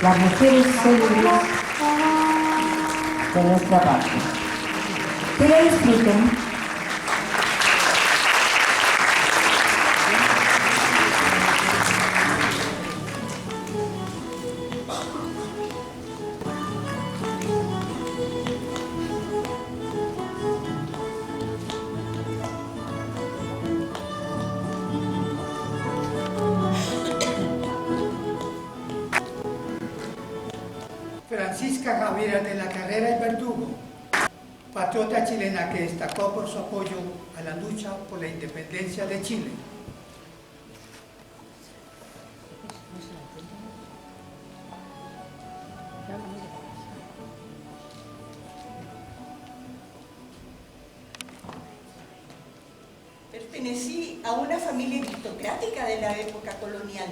las mujeres célebres de nuestra patria. Que la disfruten. Francisca Javiera de la Carrera y Verdugo, patriota chilena que destacó por su apoyo a la lucha por la independencia de Chile. Pertenecí a una familia aristocrática de la época colonial.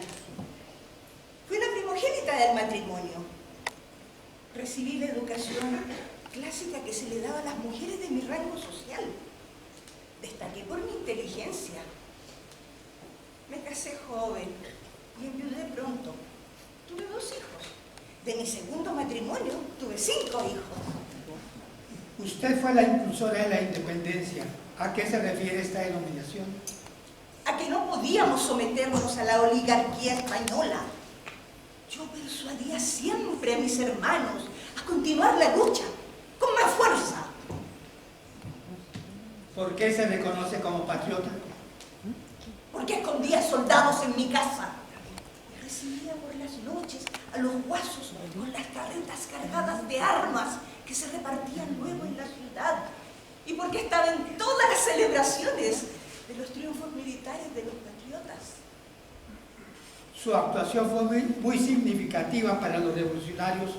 Fui la primogénita del matrimonio. Recibí la educación clásica que se le daba a las mujeres de mi rango social. Destaqué por mi inteligencia. Me casé joven y enviudé pronto. Tuve 2 hijos. De mi segundo matrimonio tuve 5 hijos. Usted fue la impulsora de la independencia. ¿A qué se refiere esta denominación? A que no podíamos someternos a la oligarquía española. Yo persuadía siempre a mis hermanos a continuar la lucha con más fuerza. ¿Por qué se reconoce como patriota? Porque escondía soldados en mi casa. Y recibía por las noches a los guasos con las carretas cargadas de armas que se repartían luego en la ciudad. Y porque estaba en todas las celebraciones de los triunfos militares de los patriotas. Su actuación fue muy significativa para los revolucionarios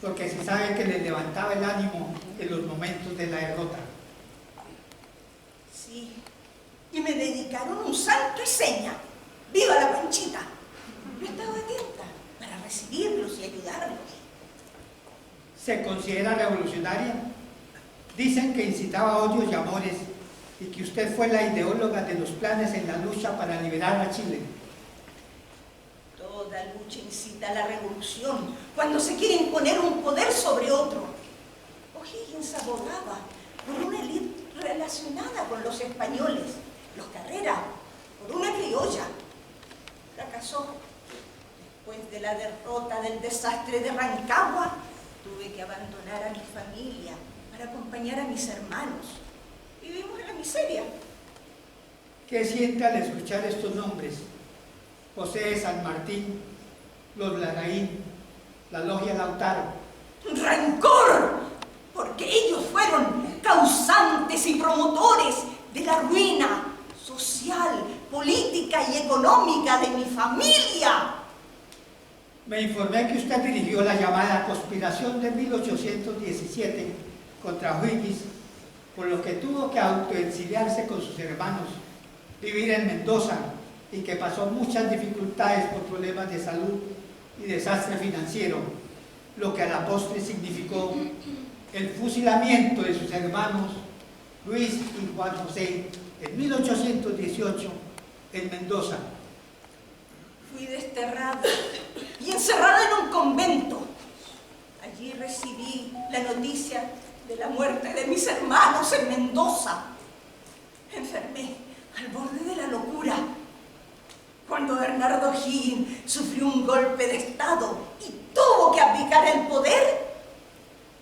porque se sabe que les levantaba el ánimo en los momentos de la derrota. Sí, y me dedicaron un santo y seña. ¡Viva la Panchita! Yo estaba atenta para recibirlos y ayudarlos. ¿Se considera revolucionaria? Dicen que incitaba odios y amores y que usted fue la ideóloga de los planes en la lucha para liberar a Chile. Toda lucha incita a la revolución cuando se quiere imponer un poder sobre otro. O'Higgins abogaba por una élite relacionada con los españoles, los Carrera, por una criolla. Fracasó. Después de la derrota del desastre de Rancagua, tuve que abandonar a mi familia para acompañar a mis hermanos. Vivimos en la miseria. ¿Qué siente al escuchar estos nombres? José de San Martín, los Larraín, la Logia Lautaro. ¡Rancor! Porque ellos fueron causantes y promotores de la ruina social, política y económica de mi familia. Me informé que usted dirigió la llamada conspiración de 1817 contra O'Higgins, por lo que tuvo que autoexiliarse con sus hermanos, vivir en Mendoza, y que pasó muchas dificultades por problemas de salud y desastre financiero, lo que a la postre significó el fusilamiento de sus hermanos Luis y Juan José en 1818 en Mendoza. Fui desterrada y encerrada en un convento. Allí recibí la noticia de la muerte de mis hermanos en Mendoza. Enfermé al borde de la locura. Cuando Bernardo O'Higgins sufrió un golpe de estado y tuvo que abdicar el poder,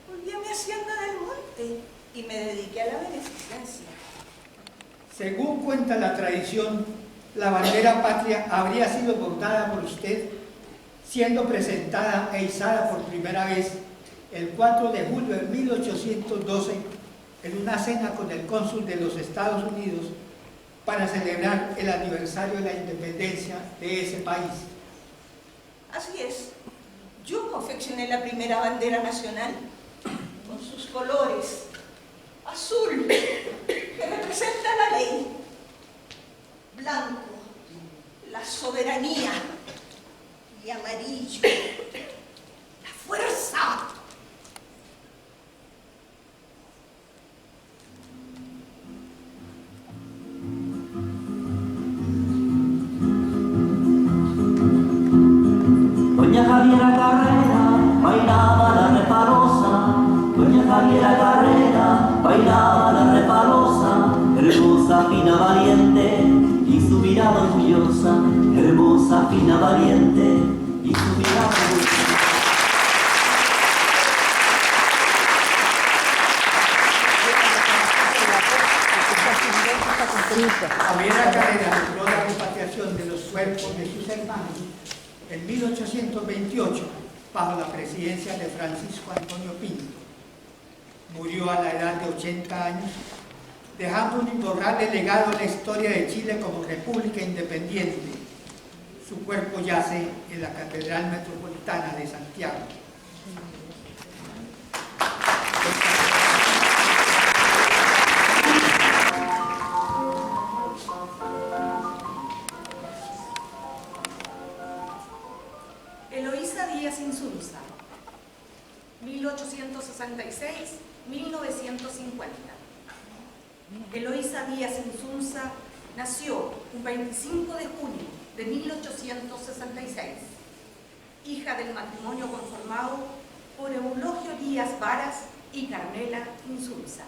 volví a mi hacienda del monte y me dediqué a la beneficencia. Según cuenta la tradición, la bandera patria habría sido bordada por usted, siendo presentada e izada por primera vez el 4 de julio de 1812 en una cena con el cónsul de los Estados Unidos para celebrar el aniversario de la independencia de ese país. Así es, yo confeccioné la primera bandera nacional con sus colores: azul, que representa la ley; blanco, la soberanía; y amarillo, la fuerza. Doña Javiera Carrera fina, valiente y su mirada dulce. Javiera Carrera logró la repatriación de los cuerpos de sus hermanos en 1828 bajo la presidencia de Francisco Antonio Pinto. Murió a la edad de 80 años, dejando un imborrable legado en la historia de Chile como república independiente. Su cuerpo yace en la Catedral Metropolitana de Santiago. Eloísa Díaz Insunza, 1866-1950. Eloísa Díaz Insunza nació un 25 de junio de 1866, hija del matrimonio conformado por Eulogio Díaz Varas y Carmela Insunza.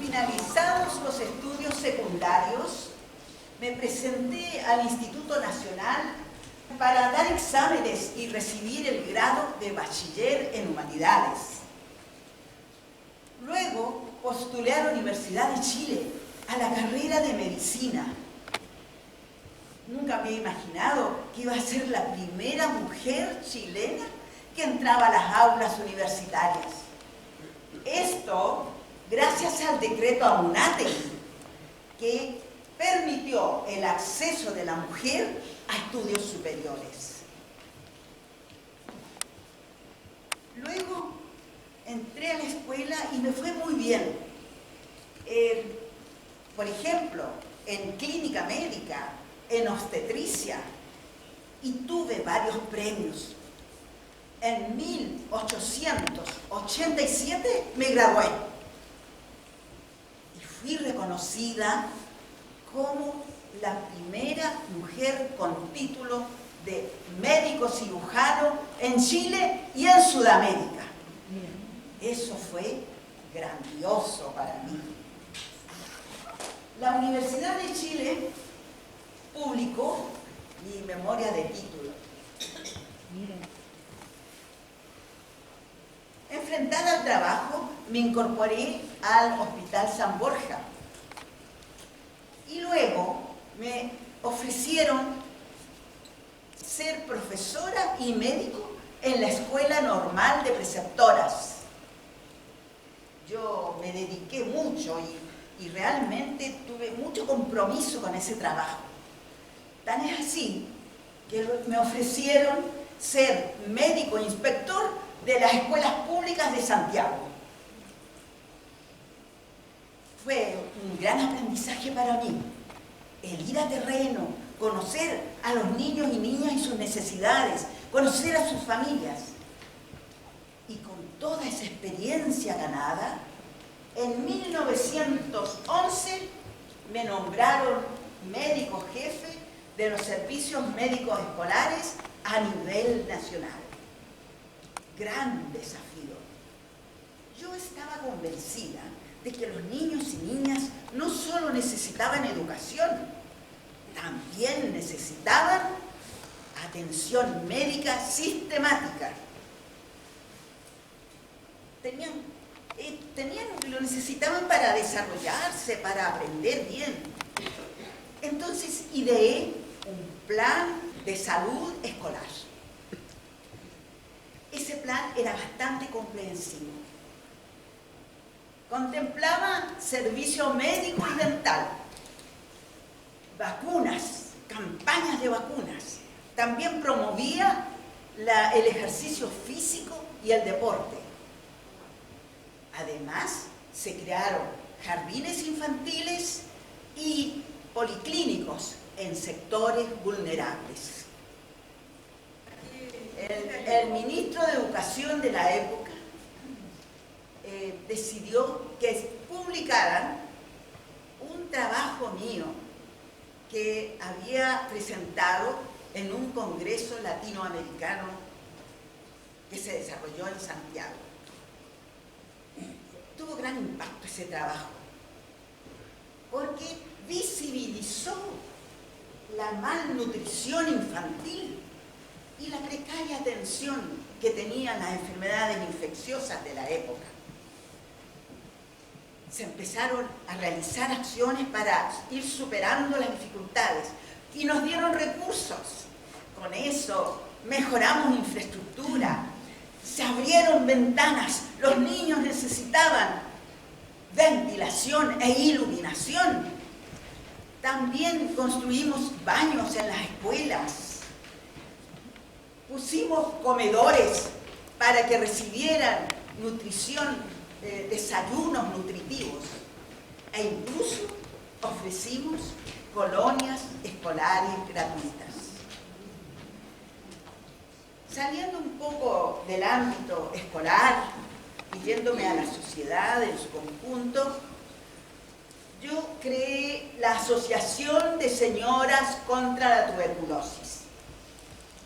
Finalizados los estudios secundarios, me presenté al Instituto Nacional para dar exámenes y recibir el grado de bachiller en Humanidades. Luego postulé a la Universidad de Chile, a la carrera de Medicina. Nunca me he imaginado que iba a ser la primera mujer chilena que entraba a las aulas universitarias. Esto gracias al decreto Amunátegui, que permitió el acceso de la mujer a estudios superiores. Luego entré a la escuela y me fue muy bien. Por ejemplo, en clínica médica, en obstetricia, y tuve varios premios. En 1887 me gradué y fui reconocida como la primera mujer con título de médico cirujano en Chile y en Sudamérica. Eso fue grandioso para mí. La Universidad de Chile publicó mi memoria de título. Enfrentada al trabajo, me incorporé al Hospital San Borja. Y luego me ofrecieron ser profesora y médico en la Escuela Normal de Preceptoras. Yo me dediqué mucho y realmente tuve mucho compromiso con ese trabajo. Tan es así que me ofrecieron ser médico inspector de las escuelas públicas de Santiago. Fue un gran aprendizaje para mí, el ir a terreno, conocer a los niños y niñas y sus necesidades, conocer a sus familias. Y con toda esa experiencia ganada, en 1911 me nombraron médico jefe de los servicios médicos escolares a nivel nacional. Gran desafío. Yo estaba convencida de que los niños y niñas no solo necesitaban educación, también necesitaban atención médica sistemática. Lo necesitaban para desarrollarse, para aprender bien. Entonces ideé un plan de salud escolar. Ese plan era bastante comprensivo. Contemplaba servicio médico y dental, vacunas, campañas de vacunas. También promovía el ejercicio físico y el deporte. Además, se crearon jardines infantiles y policlínicos en sectores vulnerables. El ministro de Educación de la época decidió que publicaran un trabajo mío que había presentado en un congreso latinoamericano que se desarrolló en Santiago. Tuvo gran impacto ese trabajo, porque visibilizó la malnutrición infantil y la precaria atención que tenían las enfermedades infecciosas de la época. Se empezaron a realizar acciones para ir superando las dificultades y nos dieron recursos. Con eso mejoramos infraestructura, se abrieron ventanas, los niños necesitaban ventilación e iluminación. También construimos baños en las escuelas, pusimos comedores para que recibieran nutrición, desayunos nutritivos, e incluso ofrecimos colonias escolares gratuitas. Saliendo un poco del ámbito escolar y yéndome a la sociedad en su conjunto, yo creé la Asociación de Señoras contra la Tuberculosis.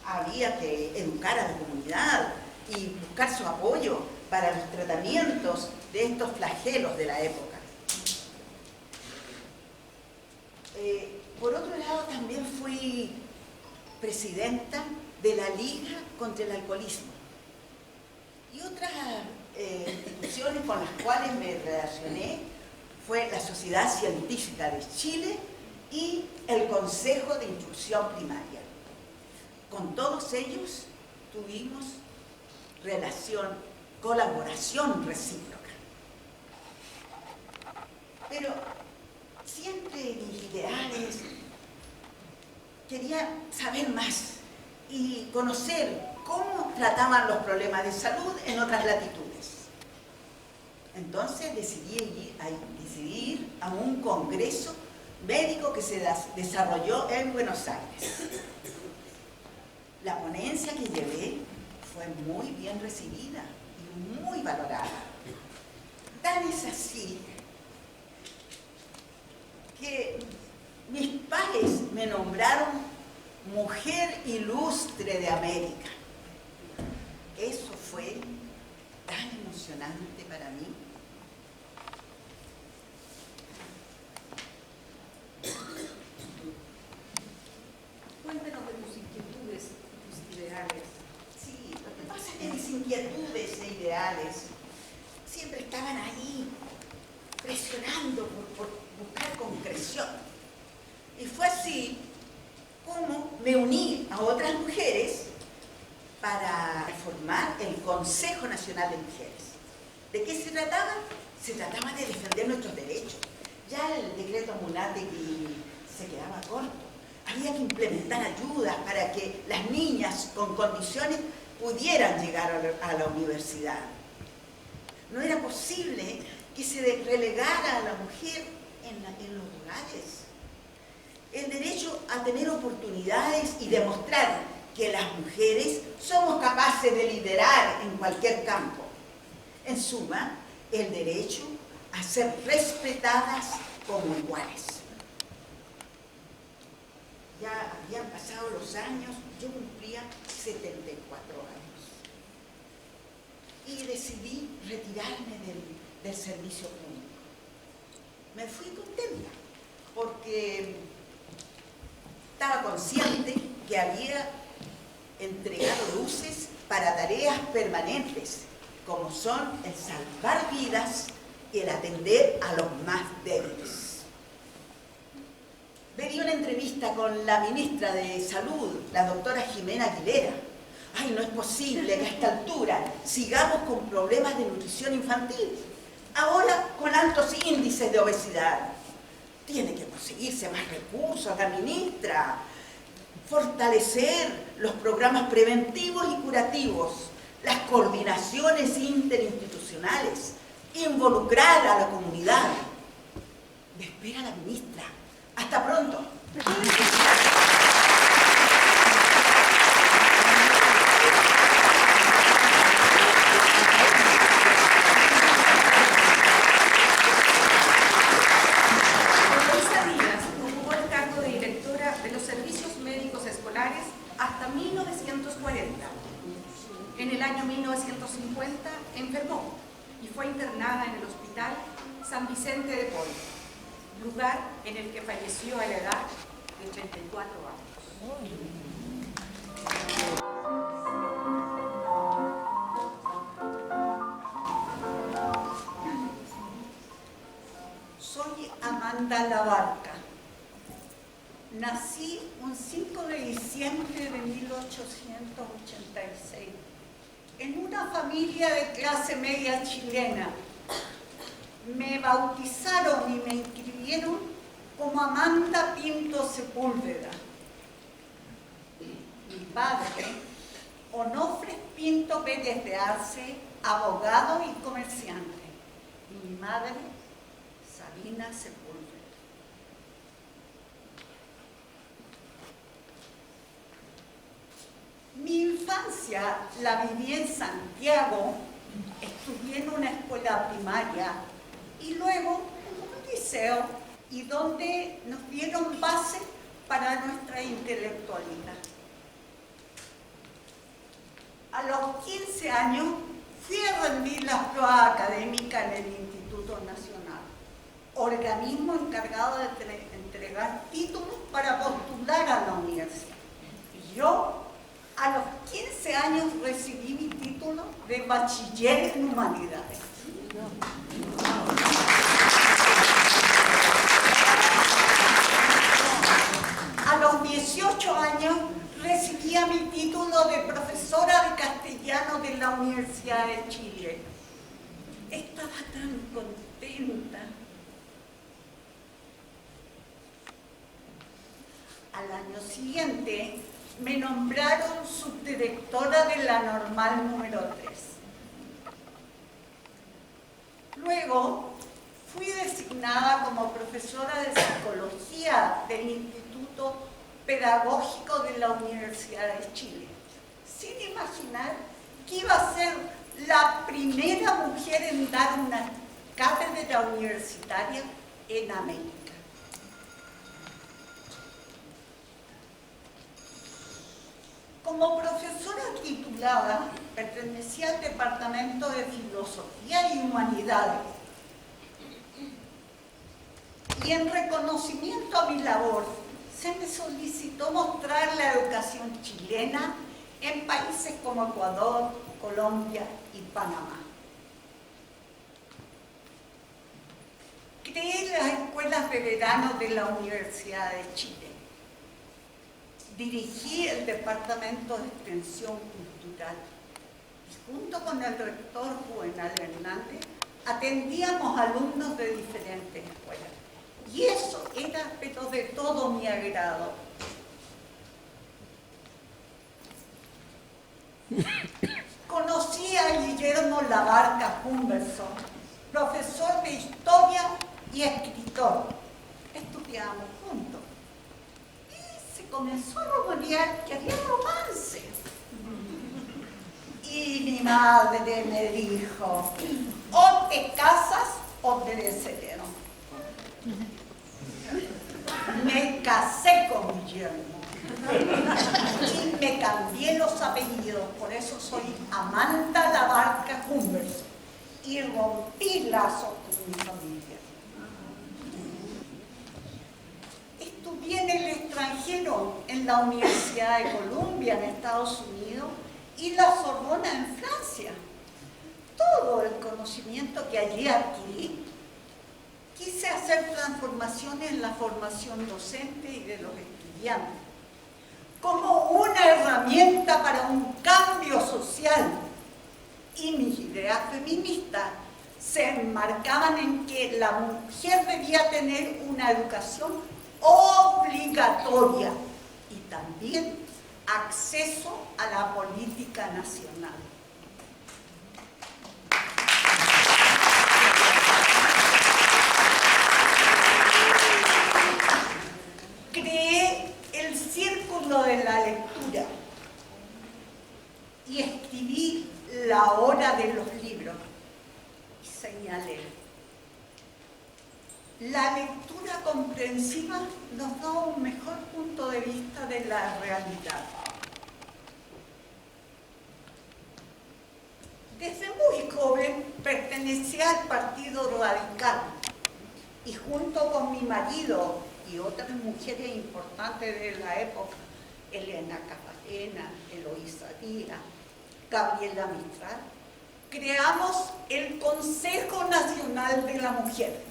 Había que educar a la comunidad y buscar su apoyo para los tratamientos de estos flagelos de la época. Por otro lado, también fui presidenta de la Liga contra el Alcoholismo y otras instituciones con las cuales me relacioné fue la Sociedad Científica de Chile y el Consejo de Instrucción Primaria. Con todos ellos tuvimos relación, colaboración recíproca. Pero siempre mis ideales quería saber más y conocer cómo trataban los problemas de salud en otras latitudes. Entonces decidí ir a un congreso médico que se desarrolló en Buenos Aires. La ponencia que llevé fue muy bien recibida y muy valorada. Tan es así que mis pares me nombraron Mujer Ilustre de América. Eso fue tan emocionante para mí. Cuéntanos de tus inquietudes, tus ideales. Sí, lo que pasa es que mis inquietudes e ideales siempre estaban ahí, presionando por buscar concreción. Y fue así como me uní a otras mujeres para formar el Consejo Nacional de Mujeres. ¿De qué se trataba? Se trataba de defender nuestros derechos. Ya el decreto Munátegui se quedaba corto. Había que implementar ayudas para que las niñas con condiciones pudieran llegar a la universidad. No era posible que se relegara a la mujer en los hogares. El derecho a tener oportunidades y demostrar que las mujeres somos capaces de liderar en cualquier campo. En suma, el derecho a ser respetadas como iguales. Ya habían pasado los años, yo cumplía 74 años y decidí retirarme del servicio público. Me fui contenta porque estaba consciente que había entregado luces para tareas permanentes, como son el salvar vidas y el atender a los más débiles. Me di una entrevista con la ministra de Salud, la doctora Jimena Aguilera. Ay, no es posible que a esta altura sigamos con problemas de nutrición infantil, ahora con altos índices de obesidad. Tiene que conseguirse más recursos, la ministra. Fortalecer los programas preventivos y curativos, las coordinaciones interinstitucionales, involucrar a la comunidad. Me espera la ministra. Hasta pronto. Ocupó el cargo de directora de los servicios médicos escolares hasta 1940. En el año 1950 enfermó y fue internada en el Hospital San Vicente de Paul, lugar en el que falleció a la edad de 34 años. Soy Amanda Labarca. Nací un 5 de diciembre de 1886 en una familia de clase media chilena. Me bautizaron y me inscribieron como Amanda Pinto Sepúlveda. Mi padre, Onofre Pinto Pérez de Arce, abogado y comerciante. Y mi madre, Sabina Sepúlveda. Mi infancia la viví en Santiago, estudié en una escuela primaria y luego en un liceo, y donde nos dieron base para nuestra intelectualidad. A los 15 años fui a rendir las pruebas académicas en el Instituto Nacional, organismo encargado de entregar títulos para postular a la universidad. Y yo, a los 15 años, recibí mi título de bachiller en humanidades. A los 18 años recibía mi título de profesora de castellano de la Universidad de Chile. Estaba tan contenta. Al año siguiente me nombraron subdirectora de la normal número 3. Luego fui designada como profesora de psicología del Instituto Pedagógico de la Universidad de Chile, sin imaginar que iba a ser la primera mujer en dar una cátedra universitaria en América. Como profesora titulada, pertenecía al Departamento de Filosofía y Humanidades. Y en reconocimiento a mi labor, se me solicitó mostrar la educación chilena en países como Ecuador, Colombia y Panamá. Creé las escuelas de verano de la Universidad de Chile. Dirigí el Departamento de Extensión Cultural y junto con el rector Juvenal Hernández atendíamos alumnos de diferentes escuelas. Y eso era, pero de todo mi agrado. Conocí a Guillermo Labarca Humberson, profesor de historia y escritor. Estudiábamos juntos. Comenzó a rumorear que había romance. Y mi madre me dijo, o te casas o pereceré. Me casé con Guillermo y me cambié los apellidos, por eso soy Amanda Labarca Humberson, y rompí lazos con mi familia. Estudié en el extranjero, en la Universidad de Columbia, en Estados Unidos, y la Sorbona, en Francia. Todo el conocimiento que allí adquirí, quise hacer transformaciones en la formación docente y de los estudiantes, como una herramienta para un cambio social. Y mis ideas feministas se enmarcaban en que la mujer debía tener una educación obligatoria y también acceso a la política nacional. Creé el Círculo de la Lectura y escribí La Hora de los Libros y señalé: la lectura comprensiva nos da un mejor punto de vista de la realidad. Desde muy joven pertenecía al Partido Radical y junto con mi marido, y otras mujeres importantes de la época, Elena Cafarena, Eloísa Díaz, Gabriela Mistral, creamos el Consejo Nacional de la Mujer,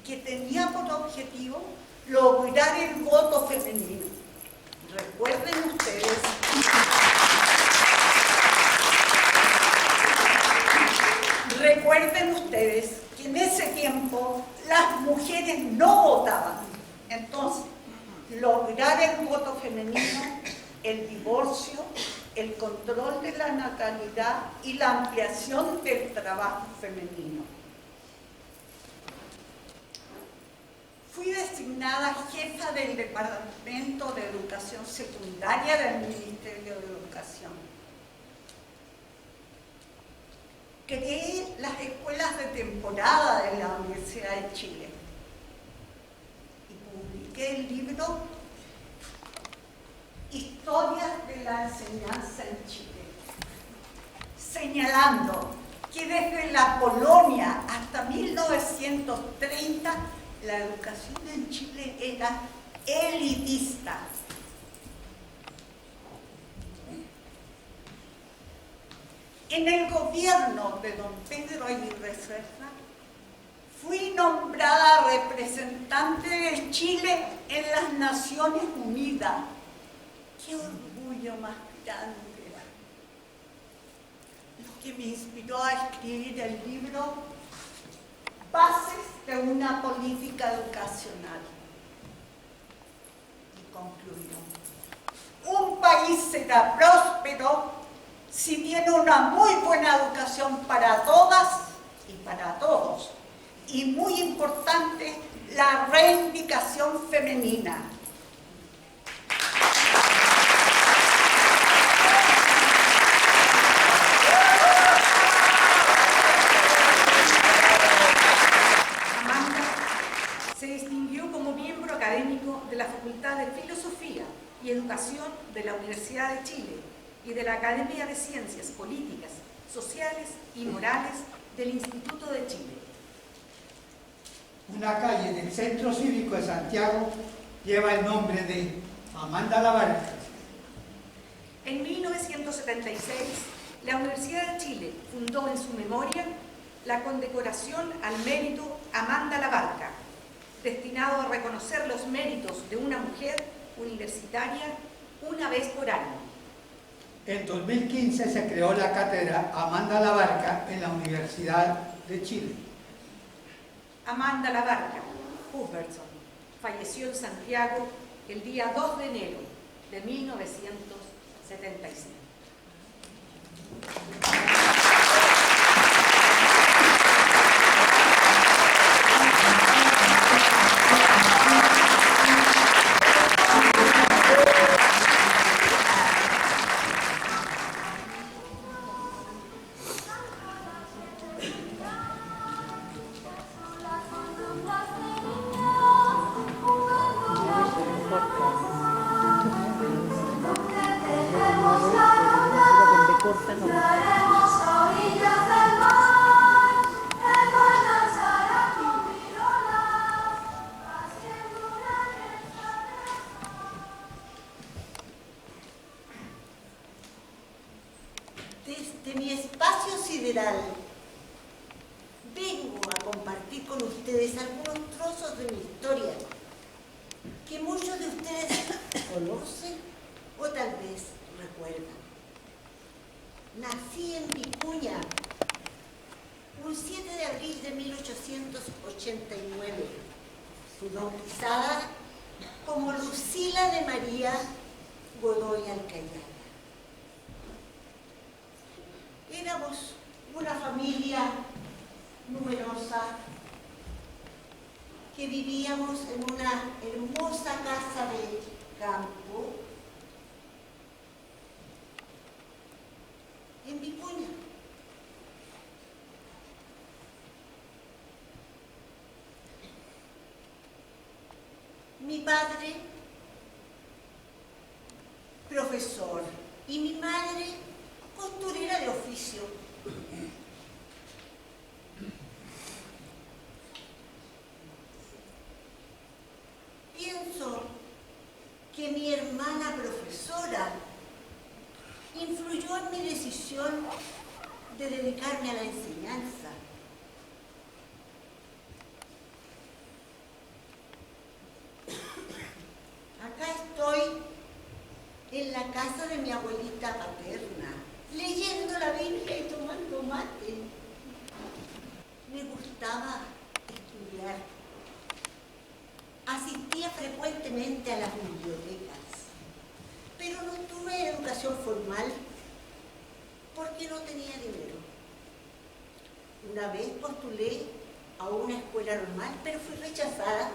que tenía por objetivo lograr el voto femenino. Recuerden ustedes que en ese tiempo las mujeres no votaban. Entonces, lograr el voto femenino, el divorcio, el control de la natalidad y la ampliación del trabajo femenino. Fui designada jefa del Departamento de Educación Secundaria del Ministerio de Educación. Creé las escuelas de temporada de la Universidad de Chile y publiqué el libro Historias de la Enseñanza en Chile, señalando que desde la colonia hasta 1930 la educación en Chile era elitista. En el gobierno de don Pedro Aguirre Cerda, fui nombrada representante de Chile en las Naciones Unidas. ¡Qué orgullo más grande! Lo que me inspiró a escribir el libro Bases de una política educacional. Y concluyo: un país será próspero si tiene una muy buena educación para todas y para todos. Y muy importante, la reivindicación femenina. Se distinguió como miembro académico de la Facultad de Filosofía y Educación de la Universidad de Chile y de la Academia de Ciencias Políticas, Sociales y Morales del Instituto de Chile. Una calle del Centro Cívico de Santiago lleva el nombre de Amanda Labarca. En 1976, la Universidad de Chile fundó en su memoria la condecoración al mérito Amanda Labarca, destinado a reconocer los méritos de una mujer universitaria una vez por año. En 2015 se creó la cátedra Amanda Labarca en la Universidad de Chile. Amanda Labarca Cuthbertson falleció en Santiago el día 2 de enero de 1975. Desde mi espacio sideral vengo a compartir con ustedes algunos trozos de mi historia que muchos de ustedes conocen o tal vez recuerdan. Nací en Vicuña un 7 de abril de 1889. Fui bautizada como Lucila de María Godoy Alcayala. Éramos una familia numerosa que vivíamos en una hermosa casa de campo en Vicuña. Mi padre, profesor, y mi madre, costurera de oficio. que mi hermana profesora influyó en mi decisión de dedicarme a la enseñanza. Acá estoy en la casa de mi abuelita paterna, leyendo la Biblia y tomando mate. Me gustaba estudiar. Asistía frecuentemente a las bibliotecas, pero no tuve educación formal porque no tenía dinero. Una vez postulé a una escuela normal, pero fui rechazada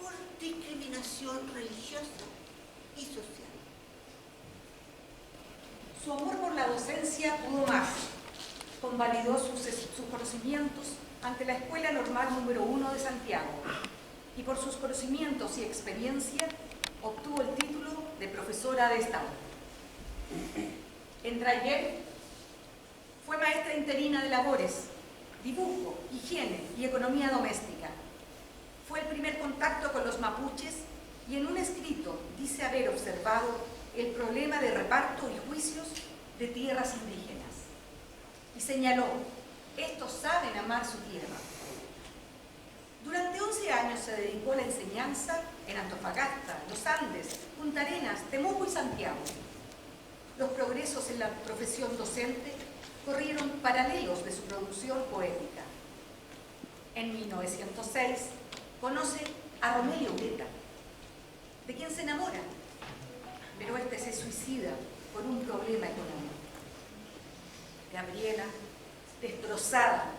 por discriminación religiosa y social. Su amor por la docencia pudo más. Convalidó sus conocimientos ante la Escuela Normal número 1 de Santiago y por sus conocimientos y experiencia obtuvo el título de profesora de Estado. En Traiguén fue maestra interina de labores, dibujo, higiene y economía doméstica. Fue el primer contacto con los mapuches y en un escrito dice haber observado el problema de reparto y juicios de tierras indígenas. Y señaló, estos saben amar su tierra. Durante 11 años se dedicó a la enseñanza en Antofagasta, Los Andes, Punta Arenas, Temuco y Santiago. Los progresos en la profesión docente corrieron paralelos de su producción poética. En 1906 conoce a Romelio Ureta, de quien se enamora, pero este se suicida por un problema económico. Gabriela, destrozada,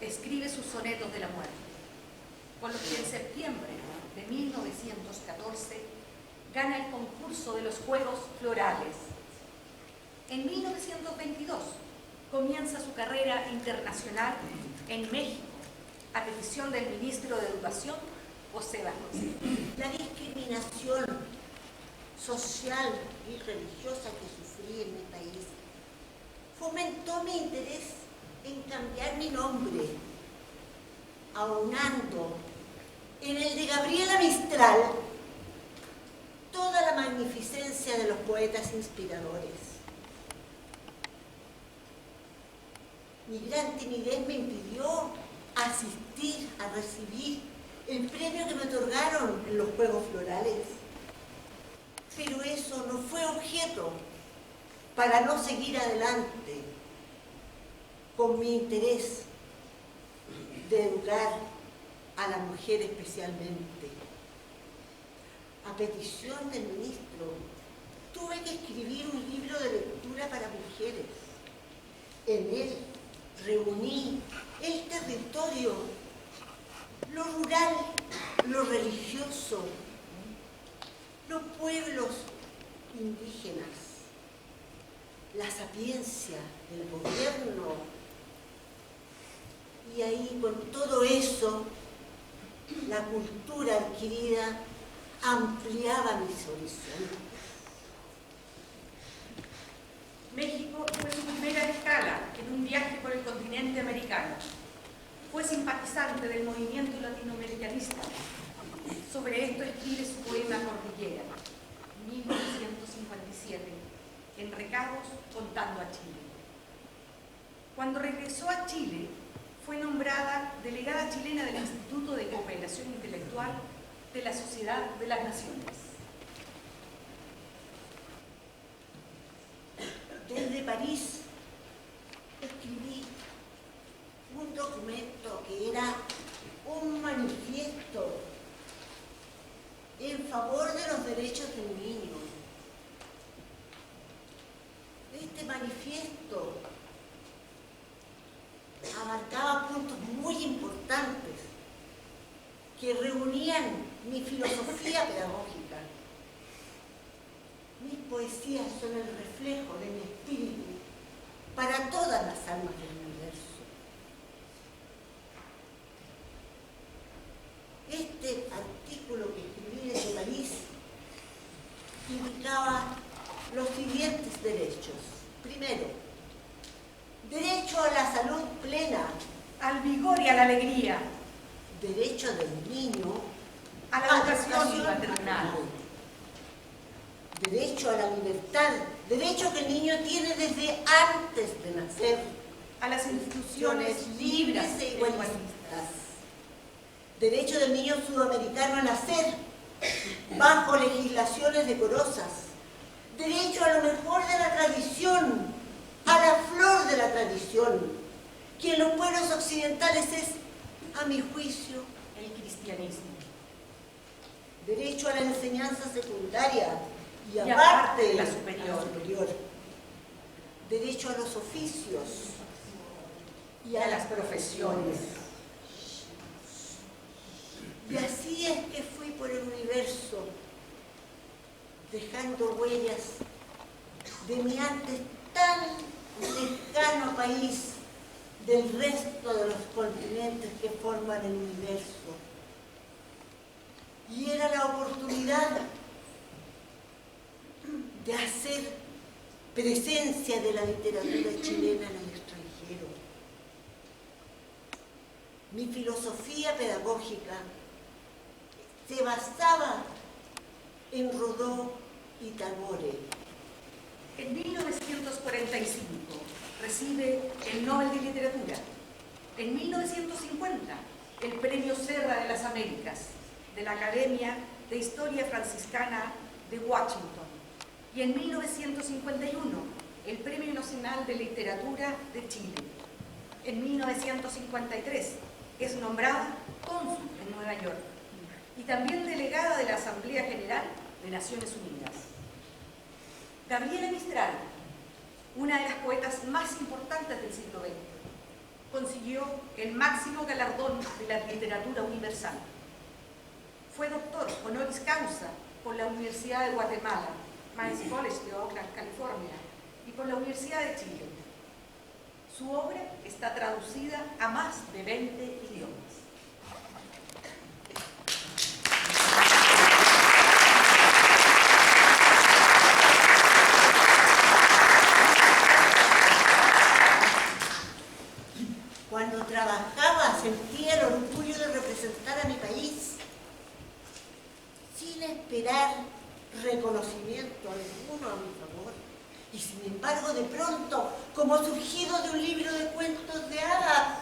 escribe sus sonetos de la muerte, con los que en septiembre de 1914 gana el concurso de los Juegos Florales. En 1922 comienza su carrera internacional en México, a petición del ministro de Educación, José Vasconcelos. La discriminación social y religiosa que sufrí en mi país fomentó mi interés en cambiar mi nombre, aunando en el de Gabriela Mistral toda la magnificencia de los poetas inspiradores. Mi gran timidez me impidió asistir a recibir el premio que me otorgaron en los Juegos Florales. Pero eso no fue objeto para no seguir adelante con mi interés de educar a la mujer especialmente. A petición del ministro, tuve que escribir un libro de lectura para mujeres. En él reuní el territorio, lo rural, lo religioso, los pueblos indígenas, la sapiencia del gobierno. Y ahí, con todo eso, la cultura adquirida ampliaba mis horizontes. México fue su primera escala en un viaje por el continente americano. Fue simpatizante del movimiento latinoamericanista. Sobre esto escribe su poema Cordillera, 1957, en Recados contando a Chile. Cuando regresó a Chile, fue nombrada delegada chilena del Instituto de Cooperación Intelectual de la Sociedad de las Naciones. Desde París escribí un documento que era un manifiesto en favor de los derechos del niño. Este manifiesto abarcaba puntos muy importantes que reunían mi filosofía pedagógica. Mis poesías son el reflejo de mi espíritu para todas las almas del universo. Este artículo que escribí desde París indicaba los siguientes derechos. Primero, derecho a la salud plena, al vigor y a la alegría, derecho del niño a la educación maternal, derecho a la libertad, derecho que el niño tiene desde antes de nacer, a las instituciones libres e igualistas, derecho del niño sudamericano a nacer bajo legislaciones decorosas, derecho a lo mejor de la tradición, a la flor de la tradición, que en los pueblos occidentales es, a mi juicio, el cristianismo. Derecho a la enseñanza secundaria y Y aparte de la a superior. Derecho a los oficios Y a las profesiones. Y así es que fui por el universo, dejando huellas de mi antes tan lejano país, del resto de los continentes que forman el universo. Y era la oportunidad de hacer presencia de la literatura chilena en el extranjero. Mi filosofía pedagógica se basaba en Rodó y Tagore. En 1945 recibe el Nobel de Literatura. En 1950 el Premio Serra de las Américas de la Academia de Historia Franciscana de Washington. Y en 1951 el Premio Nacional de Literatura de Chile. En 1953 es nombrada cónsul en Nueva York y también delegada de la Asamblea General de Naciones Unidas. Gabriela Mistral, una de las poetas más importantes del siglo XX, consiguió el máximo galardón de la literatura universal. Fue doctor honoris causa por la Universidad de Guatemala, Mannes College de Oakland, California, y por la Universidad de Chile. Su obra está traducida a más de 20 idiomas. Cuando trabajaba sentía el orgullo de representar a mi país sin esperar reconocimiento alguno a mi favor. Y sin embargo, de pronto, como surgido de un libro de cuentos de hadas,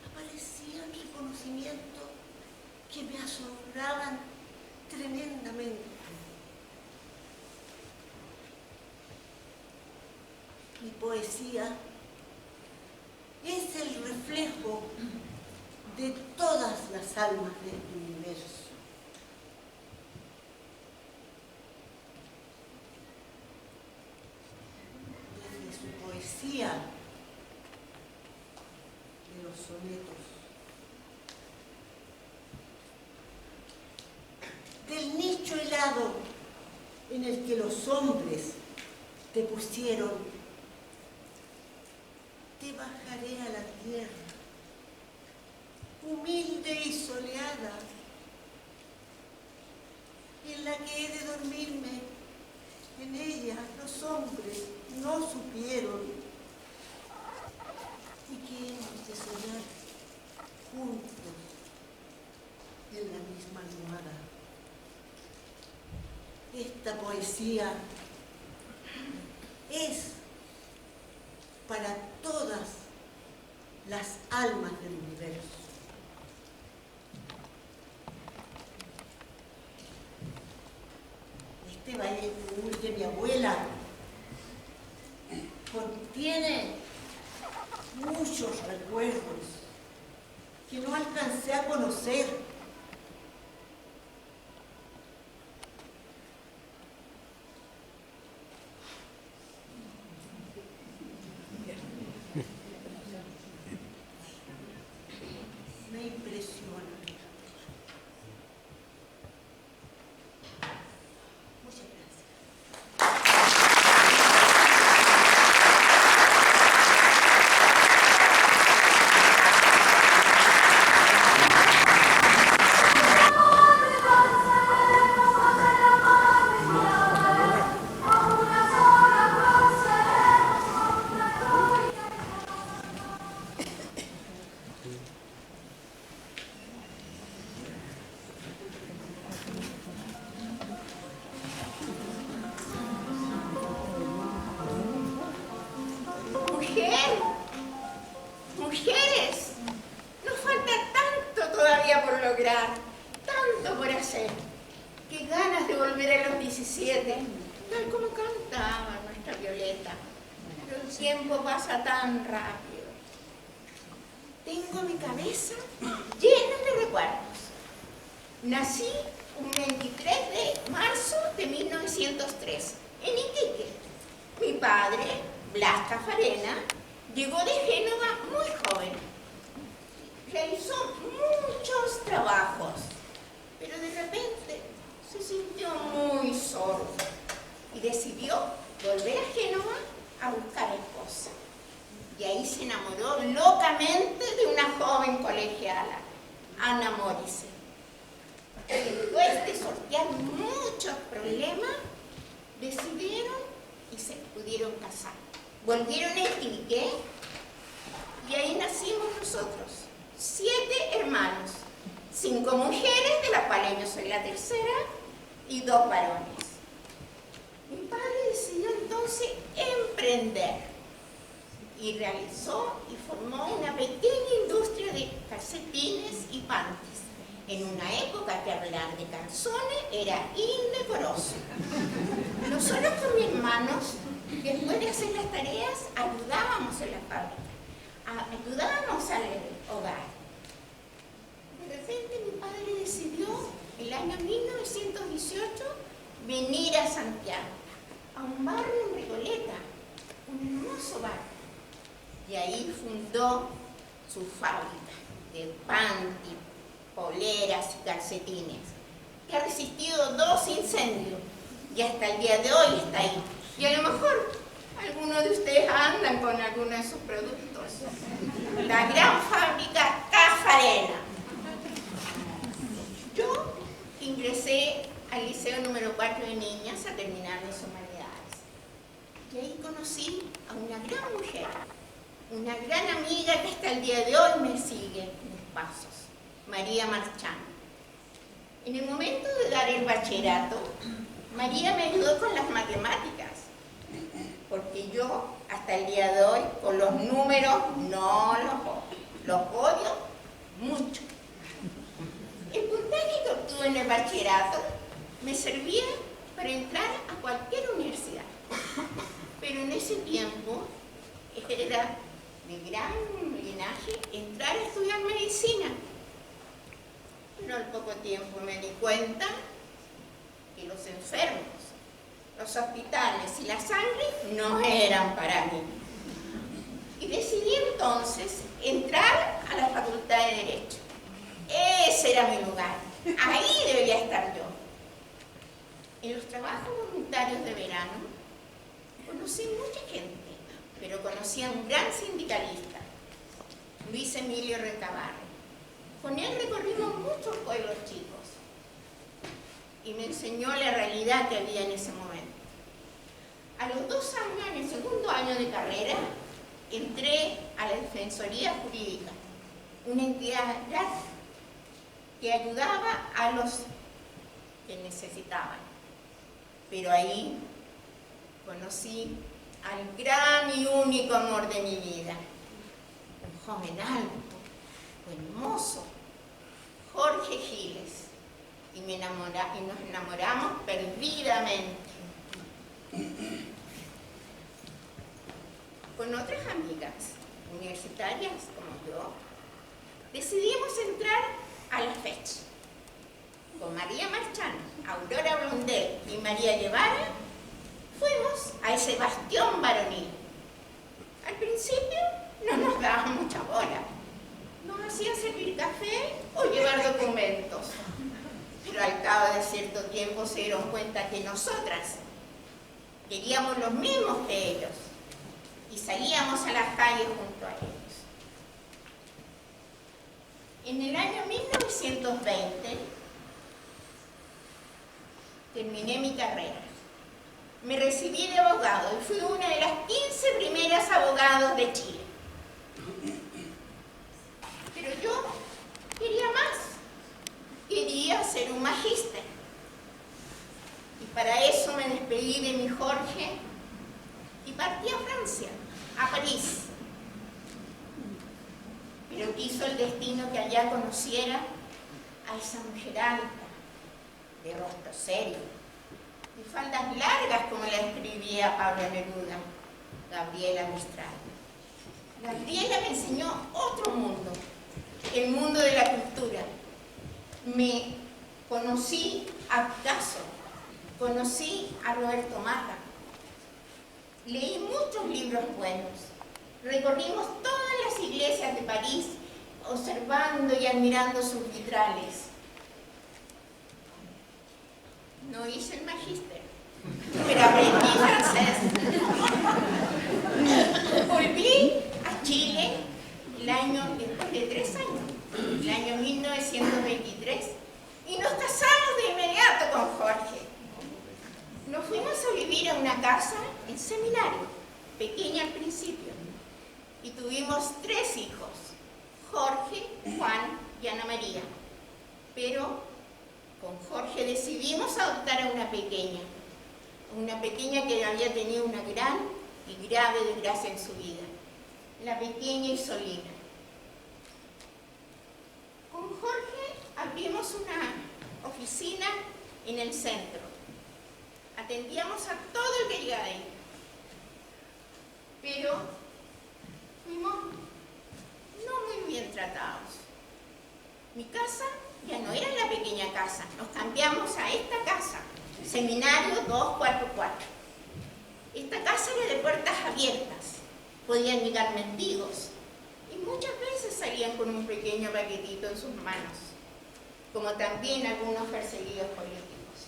aparecían reconocimientos que me asombraban tremendamente. Mi poesía es el reflejo de todas las almas del universo. Desde su poesía de los sonetos, del nicho helado en el que los hombres te pusieron. Te bajaré a la tierra, humilde y soleada, en la que he de dormirme. En ella los hombres no supieron, y que hemos de soñar juntos en la misma almohada. Esta poesía es para todas las almas del universo. Este baúl de mi abuela contiene muchos recuerdos que no alcancé a conocer. Me impresiona. Muchas gracias. lograr, tanto por hacer. Qué ganas de volver a los 17, tal como cantaba nuestra Violeta. Pero el tiempo pasa tan rápido. Tengo mi cabeza llena de recuerdos. Nací un 23 de marzo de 1903, en Iquique. Mi padre, Blas Cafarena, llegó de Génova muy joven. Realizó muchos trabajos, pero de repente se sintió muy solo y decidió volver a Génova a buscar esposa. Y ahí se enamoró locamente de una joven colegiala, Ana Morice. Después de sortear muchos problemas, decidieron y se pudieron casar. Volvieron a Iquique y ahí nacimos nosotros, 7 hermanos, 5 mujeres, de las cuales yo soy la tercera, y 2 varones. Mi padre decidió entonces emprender y realizó y formó una pequeña industria de calcetines y panties, en una época que hablar de calzones era indecoroso. Nosotros con mis hermanos, después de hacer las tareas, ayudábamos en la fábrica, ayudábamos al hogar. De repente mi padre decidió, el año 1918, venir a Santiago, a un barrio en Recoleta, un hermoso barrio. Y ahí fundó su fábrica de panty, poleras y calcetines, que ha resistido 2 incendios y hasta el día de hoy está ahí. Y a lo mejor algunos de ustedes andan con alguno de sus productos. La gran fábrica Cafarena. Yo ingresé al liceo número 4 de niñas a terminar mis humanidades. Y ahí conocí a una gran mujer, una gran amiga que hasta el día de hoy me sigue mis pasos, María Marchán. En el momento de dar el bachillerato, María me ayudó con las matemáticas, porque yo hasta el día de hoy con los números no los odio mucho. El puntaje que obtuve en el bachillerato me servía para entrar a cualquier universidad, pero en ese tiempo era de gran linaje entrar a estudiar medicina. Pero al poco tiempo me di cuenta que los enfermos, los hospitales y la sangre no eran para mí. Y decidí entonces entrar a la Facultad de Derecho. Ese era mi lugar, ahí debería estar yo. En los trabajos voluntarios de verano conocí mucha gente, pero conocí a un gran sindicalista, Luis Emilio Recabarre. Con él recorrimos muchos pueblos chicos y me enseñó la realidad que había en ese momento. A los 2 años, en el segundo año de carrera, entré a la Defensoría Jurídica, una entidad que ayudaba a los que necesitaban. Pero ahí conocí al gran y único amor de mi vida, un joven alto, hermoso, Jorge Giles, y nos enamoramos perdidamente. Con otras amigas universitarias como yo, decidimos entrar a la fecha. Con María Marchán, Aurora Blondel y María Guevara, fuimos a ese bastión varonil. Al principio no nos daban mucha bola. Nos hacían servir café o llevar documentos. Pero al cabo de cierto tiempo se dieron cuenta que nosotras queríamos los mismos que ellos y salíamos a las calles junto a ellos. En el año 1920 terminé mi carrera. Me recibí de abogado y fui una de las 15 primeras abogados de Chile. Pero yo quería más. Quería ser un magíster. Y para eso me despedí de mi Jorge y partí a Francia, a París. Pero quiso el destino que allá conociera a esa mujer alta, de rostro serio, de faldas largas como la escribía Pablo Neruda, Gabriela Mistral. Gabriela me enseñó otro mundo, el mundo de la cultura. Me conocí a Picasso, conocí a Roberto Matta, leí muchos libros buenos, recorrimos todas las iglesias de París observando y admirando sus vitrales. No hice el magíster, pero aprendí francés. Volví a Chile después de 3 años, el año 1923, y nos casamos de inmediato con Jorge. Nos fuimos a vivir a una casa en Seminario, pequeña al principio, y tuvimos 3 hijos, Jorge, Juan y Ana María. Pero con Jorge decidimos adoptar a una pequeña que había tenido una gran y grave desgracia en su vida, la pequeña Isolina. Con Jorge abrimos una oficina en el centro. Atendíamos a todo el que llegaba ahí. Pero fuimos no muy bien tratados. Mi casa ya no era la pequeña casa, nos cambiamos a esta casa, Seminario 244. Esta casa era de puertas abiertas, podían llegar mendigos y muchas veces salían con un pequeño paquetito en sus manos, como también algunos perseguidos políticos.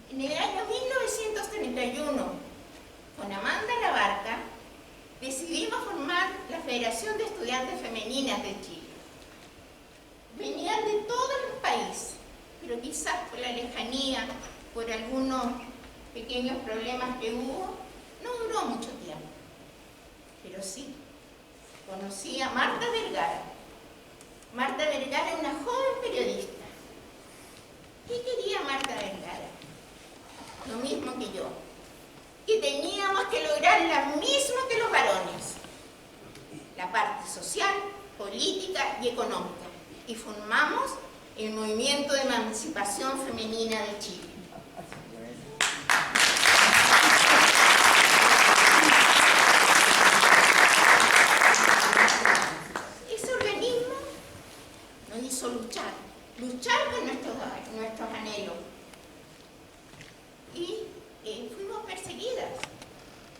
En el año 1931, con Amanda Labarca, decidimos formar la Federación de Estudiantes Femeninas de Chile. Venían de todo el país, pero quizás por la lejanía, por algunos pequeños problemas que hubo, no duró mucho tiempo. Pero sí, conocí a Marta Vergara. Marta Vergara era una joven periodista. ¿Qué quería Marta Vergara? Lo mismo que yo, que teníamos que lograr lo mismo que los varones, la parte social, política y económica, y formamos el Movimiento de Emancipación Femenina de Chile. Ese organismo nos hizo luchar con nuestros anhelos. Y fuimos perseguidas.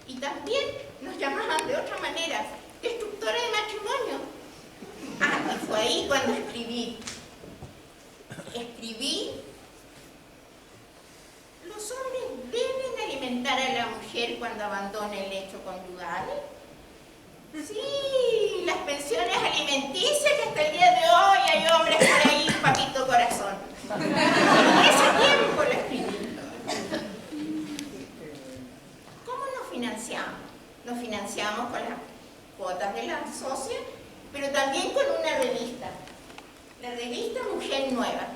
Y también nos llamaban de otra manera, destructora de matrimonio. Y fue ahí cuando escribí. Los hombres deben alimentar a la mujer cuando abandona el lecho conyugal. Sí, las pensiones alimenticias que hasta el día de hoy hay hombres por ahí, papito corazón. En ese tiempo lo escribí. ¿Cómo nos financiamos? Nos financiamos con las cuotas de la socia, pero también con una revista, la revista Mujer Nueva.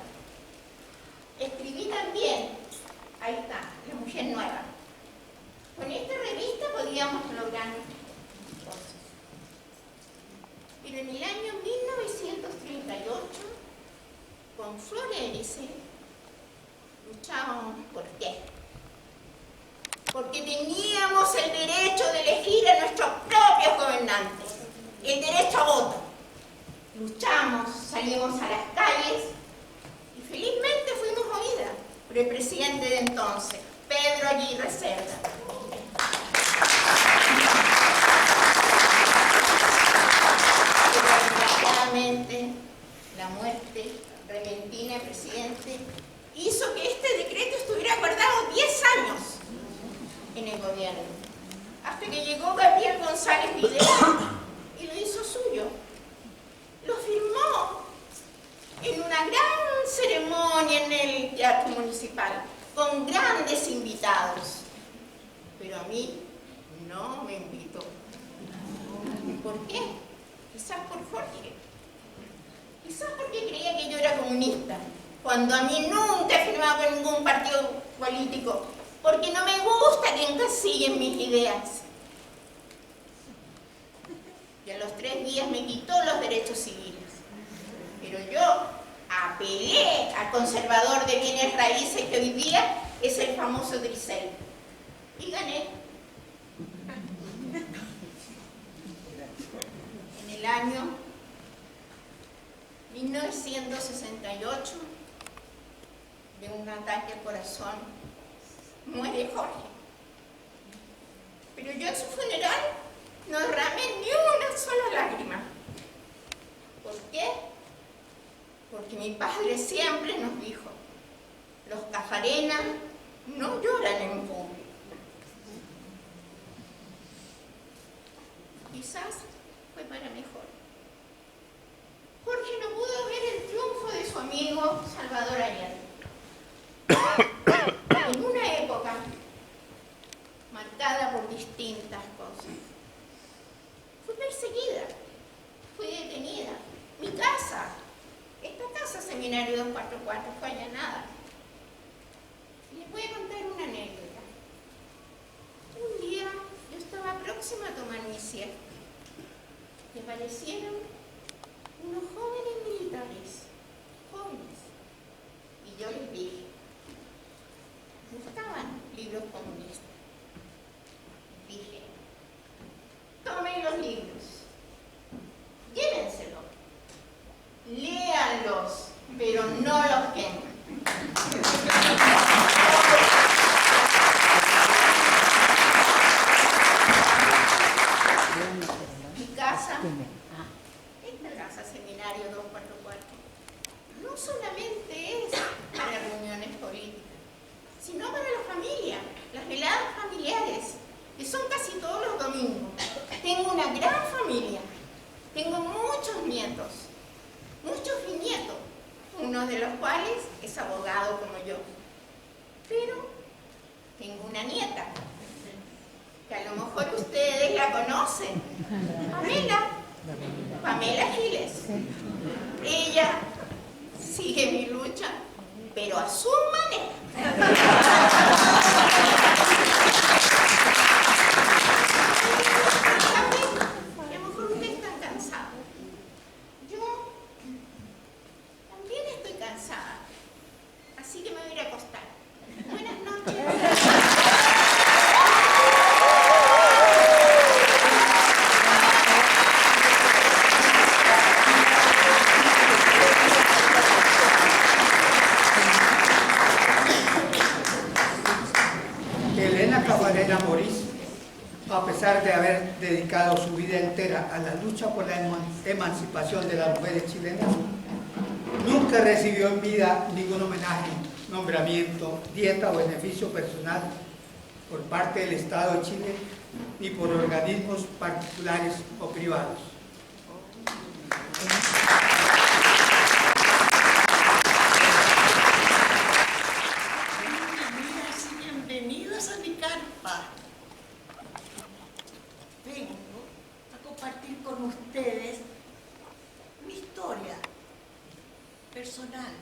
Escribí también, ahí está, la Mujer Nueva. Con esta revista podíamos lograr cosas. Pero en el año 1938, con Flor Erice, luchábamos por qué. Porque teníamos el derecho de elegir a nuestros propios gobernantes, el derecho a voto. Luchamos, salimos a las calles y felizmente fuimos oídas por el presidente de entonces, Pedro Aguirre Cerda. Desgraciadamente, la muerte repentina del presidente hizo que este decreto estuviera guardado 10 años en el gobierno, hasta que llegó Gabriel González Videla y lo hizo suyo. Lo firmó en una gran ceremonia en el Teatro Municipal, con grandes invitados. Pero a mí no me invitó. ¿Por qué? Quizás por Jorge. Quizás porque creía que yo era comunista, cuando a mí nunca he firmado con ningún partido político, porque no me gusta que encasillen mis ideas. Y a los 3 días me quitó los derechos civiles. Pero yo apelé al conservador de bienes raíces que hoy día es el famoso Grisel. Y gané. En el año 1968, de un ataque al corazón, muere Jorge. Pero yo en su funeral no derramé ni una sola lágrima. ¿Por qué? Porque mi padre siempre nos dijo: los cafarenas no lloran en público. Quizás fue para mejor. Jorge no pudo ver el triunfo de su amigo Salvador Allende. En una época marcada por distintas cosas. Fui perseguida, fui detenida. Mi casa, esta casa Seminario 244, fue allanada. Les voy a contar una anécdota. Un día yo estaba próxima a tomar mi siesta y aparecieron unos jóvenes militares, jóvenes, y yo les dije: buscaban libros comunistas. Dije: tomen los libros, llévenselos, léanlos, pero no los quemen. Mi casa, esta casa Seminario 244, no solamente es para reuniones políticas, sino para la familia, las veladas familiares, que son casi todos los domingos. Tengo una gran familia, tengo muchos nietos, muchos bisnietos, uno de los cuales es abogado como yo. Pero tengo una nieta, que a lo mejor ustedes la conocen, Pamela Giles. Ella sigue mi lucha, pero a su manera. A lo mejor ustedes están cansados. Yo también estoy cansada, así que me voy a ir a acostar. Buenas noches. Elena Cafarena Morís, a pesar de haber dedicado su vida entera a la lucha por la emancipación de las mujeres chilenas, nunca recibió en vida ningún homenaje, nombramiento, dieta o beneficio personal por parte del Estado de Chile ni por organismos particulares o privados. Bienvenidas y bienvenidos a mi carpa. Vengo a compartir con ustedes mi historia personal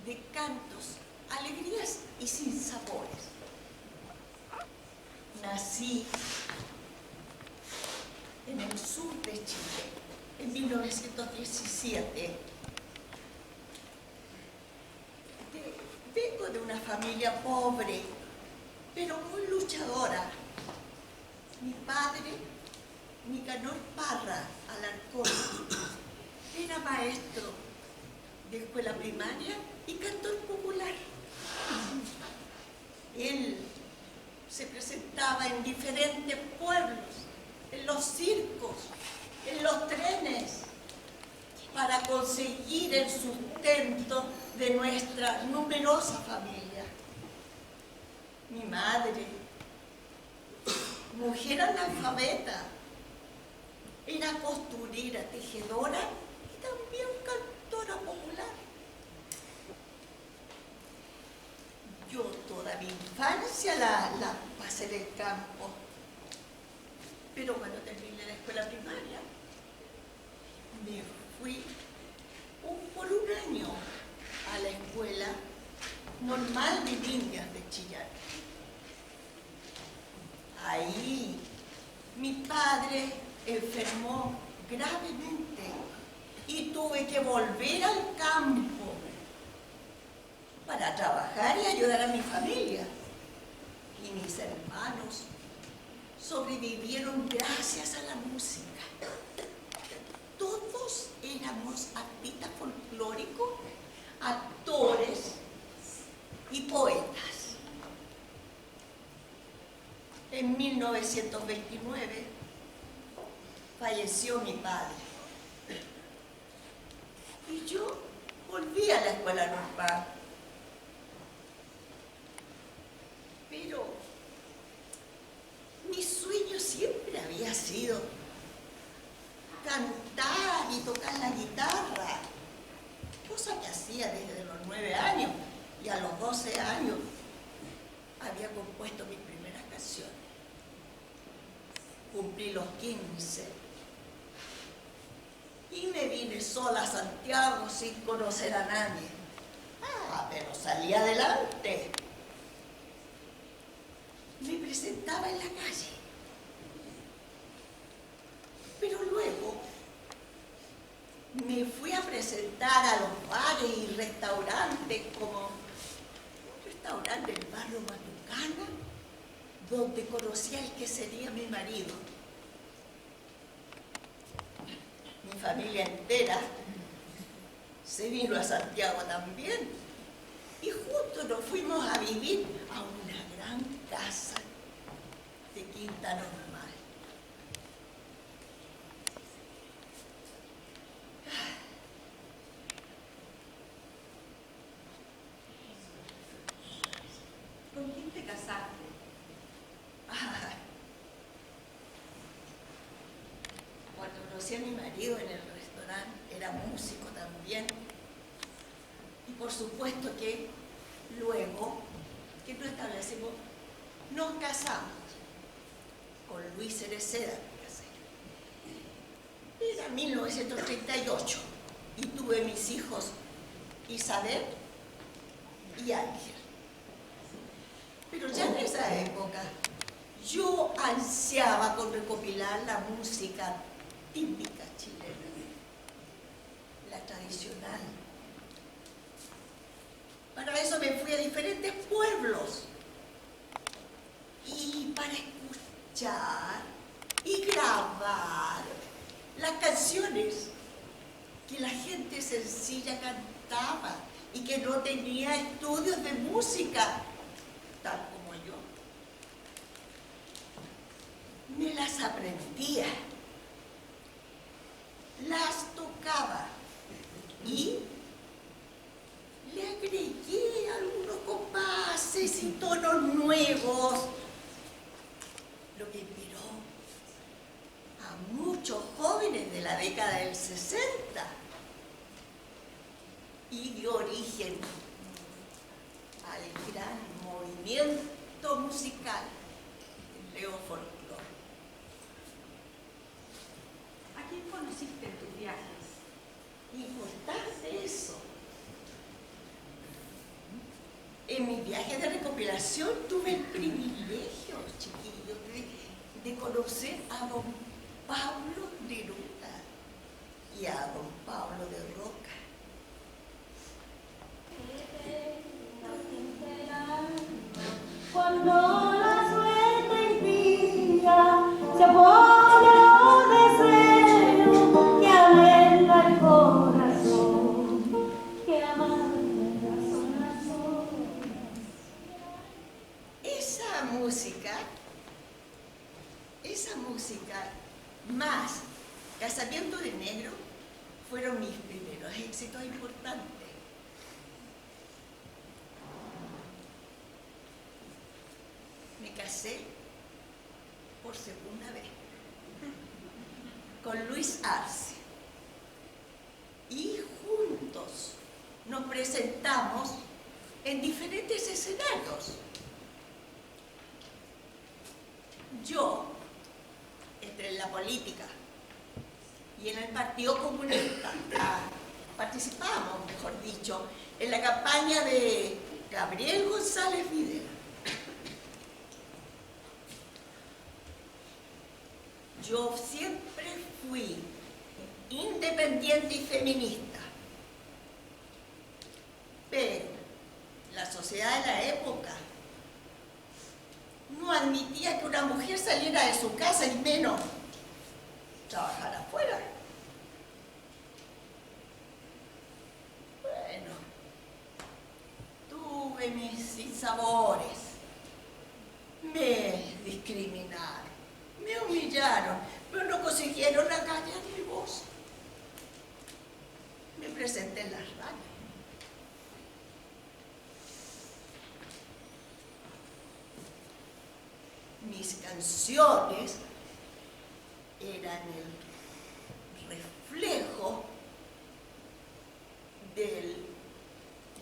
de cantos, alegrías y sinsabores. Nací en el sur de Chile en 1917. Vengo de una familia pobre, pero muy luchadora. Mi padre, Nicanor Parra Alarcón, era maestro de escuela primaria y cantor popular. Él se presentaba en diferentes pueblos, en los circos, en los trenes, para conseguir el sustento de nuestra numerosa familia. Mi madre, mujer analfabeta, era costurera, tejedora y también cantora popular. Yo toda mi infancia la pasé en el campo, pero cuando terminé la escuela primaria, me fui por un año a la escuela normal de niñas de Chillán. Ahí mi padre enfermó gravemente y tuve que volver al campo para trabajar y ayudar a mi familia. Y mis hermanos sobrevivieron gracias a la música. Todos éramos artistas folclóricos, actores y poetas. En 1929 falleció mi padre y yo volví a la escuela normal. Pero mi sueño siempre había sido cantar y tocar la guitarra, cosa que hacía desde los 9 años, y a los 12 años había compuesto mis primeras canciones. Cumplí los 15 y me vine sola a Santiago sin conocer a nadie. Pero salí adelante. Me presentaba en la calle, pero luego me fui a presentar a los bares y restaurantes, como un restaurante del barrio Matucana, donde conocí al que sería mi marido. Mi familia entera se vino a Santiago también y juntos nos fuimos a vivir a una gran casa de Quinta Normal. ¿Con quién te casaste? Cuando conocí a mi marido en el restaurante, era músico también. Y por supuesto que luego que nos establecimos, nos casamos. Con Luis Cereceda me casé. Era 1938 y tuve mis hijos Isabel y Ángel. Pero ya en esa época yo ansiaba con recopilar la música típica chilena, la tradicional. Para eso me fui a diferentes pueblos y para escuchar y grabar las canciones que la gente sencilla cantaba y que no tenía estudios de música, tal como yo. Me las aprendía, las tocaba y le agregué algunos compases y tonos nuevos, lo que inspiró a muchos jóvenes de la década del 60 y dio origen al gran movimiento musical del neofolclore. ¿A quién conociste en tus viajes? Importante eso. En mi viaje de recopilación tuve el privilegio, chiquillos, de conocer a don Pablo Neruda y a don Pablo de Roca. Cuando la suerte impida, se pone un deseo que alerta el corazón, que amarga son las horas. Esa música más Casamiento de Negro fueron mis primeros éxitos importantes. Me casé por segunda vez con Luis Arce y juntos nos presentamos en diferentes escenarios. Yo entré en la política y en el Partido Comunista. Participamos, mejor dicho, en la campaña de Gabriel González Videla. Yo siempre fui independiente y feminista. Pero la sociedad de la época no admitía que una mujer saliera de su casa y menos trabajar afuera. Bueno, tuve mis sinsabores. Me discriminaron, me humillaron, pero no consiguieron acallar mi voz. Me presenté en las radios. Mis canciones eran el reflejo de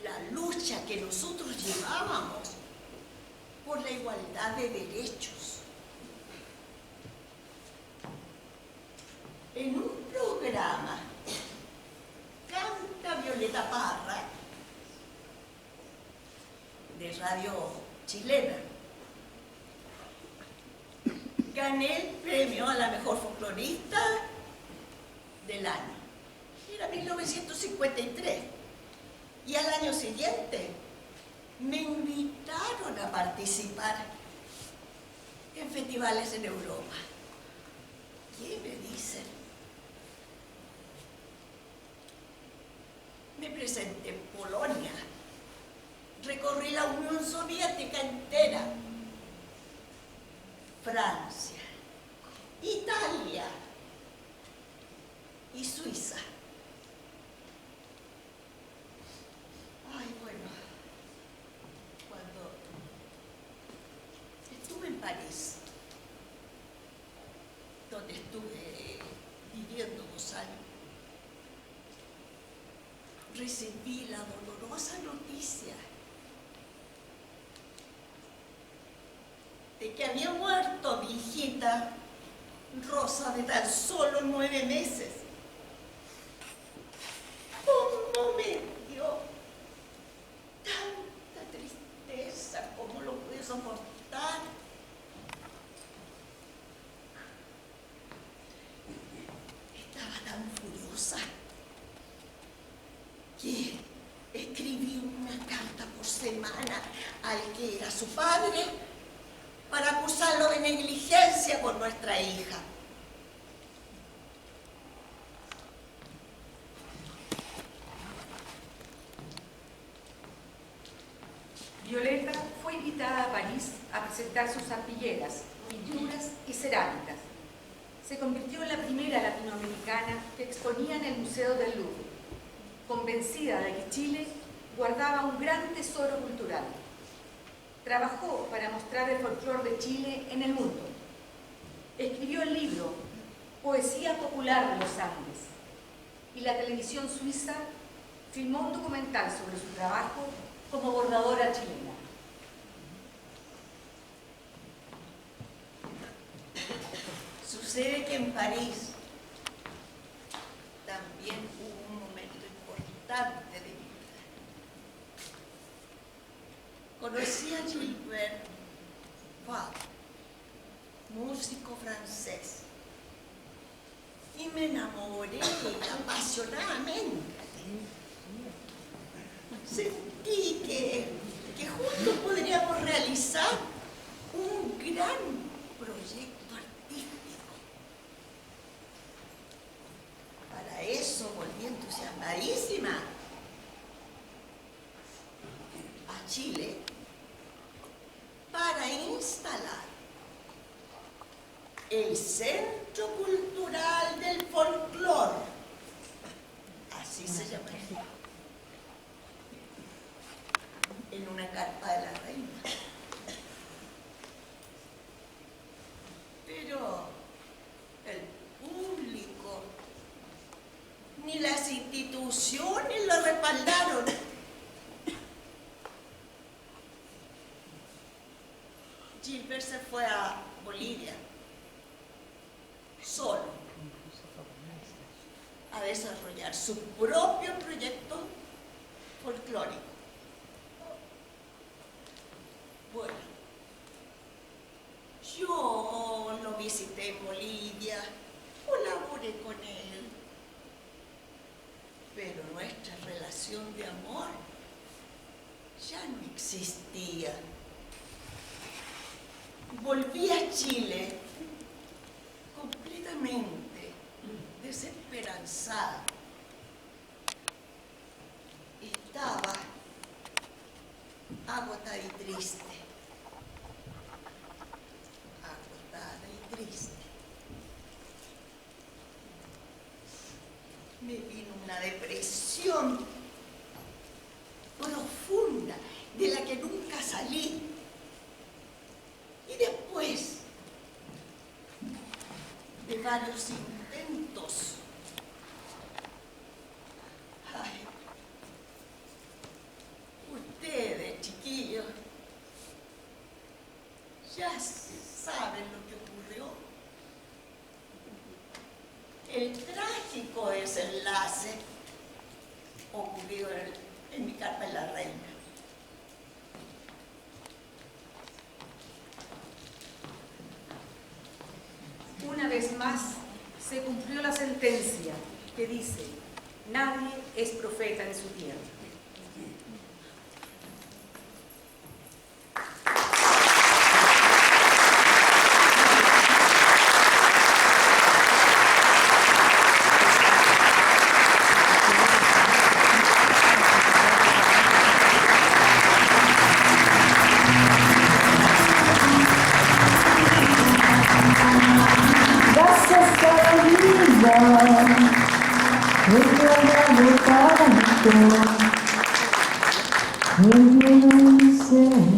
la lucha que nosotros llevábamos por la igualdad de derechos. En un programa canta Violeta Parra de radio chilena. Gané el premio a la mejor folclorista del año. Era 1953. Y al año siguiente me invitaron a participar en festivales en Europa. ¿Qué me dicen? Me presenté en Polonia. Recorrí la Unión Soviética entera. Francia, Italia y Suiza. Ay, bueno, cuando estuve en París, donde estuve viviendo 2 años, recibí la dolorosa noticia de que había muerto mi hijita Rosa de tan solo 9 meses. ¿Cómo me dio tanta tristeza? ¿Cómo lo pude soportar? Estaba tan furiosa que escribí una carta por semana al que era su padre para acusarlo de negligencia por nuestra hija. Violeta fue invitada a París a presentar sus arpilleras, pinturas y cerámicas. Se convirtió en la primera latinoamericana que exponía en el Museo del Louvre, convencida de que Chile guardaba un gran tesoro cultural. Trabajó para mostrar el folclore de Chile en el mundo. Escribió el libro Poesía Popular de los Andes, y la televisión suiza filmó un documental sobre su trabajo como bordadora chilena. Sucede que en París también hubo un momento importante de mi vida. Conocí a Gilbert Fabre, músico francés, y me enamoré apasionadamente. Sentí que juntos podríamos realizar un gran proyecto artístico. Para eso volví entusiasmadísima a Chile para instalar el Centro Cultural del Folclor, así se llama, en una carpa de la Reina. Pero el público ni las instituciones lo respaldaron. Gilbert se fue a Bolivia solo a desarrollar su propio proyecto folclórico. Bueno, yo lo visité en Bolivia, colaboré con él, declaración de amor ya no existía. Volví a Chile completamente desesperanzada. Estaba agotada y triste. Agotada y triste. Me vino una depresión profunda de la que nunca salí. Y después de varios intentos, ay, ustedes, chiquillos, ya saben lo que ocurrió. El trágico desenlace ocurrió en mi carpa en La Reina. Una vez más se cumplió la sentencia que dice: nadie es profeta en su tierra. Gracias a la vida, he llorado tanto, he llorado en serio.